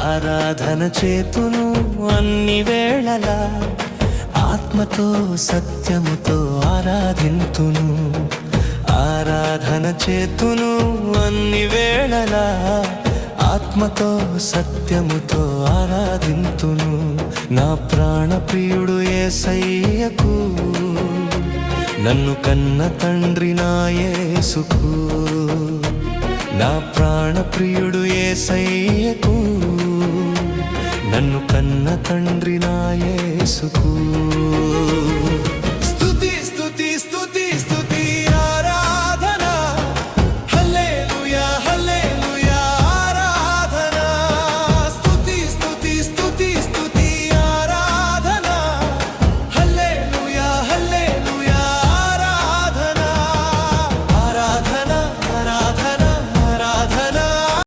ఆరాధన చేతును అన్ని వేళలా, ఆత్మతో సత్యముతో ఆరాధింతును. ఆరాధన చేతును అన్ని వేళలా, ఆత్మతో సత్యముతో ఆరాధింతును. నా ప్రాణ ప్రియుడు యేసయ్యకు, నన్ను కన్న తండ్రి నా యేసుకు. నా ప్రాణ ప్రియుడు యేసయ్యకు, నన్ను కన్న తండ్రి నా యేసుకు.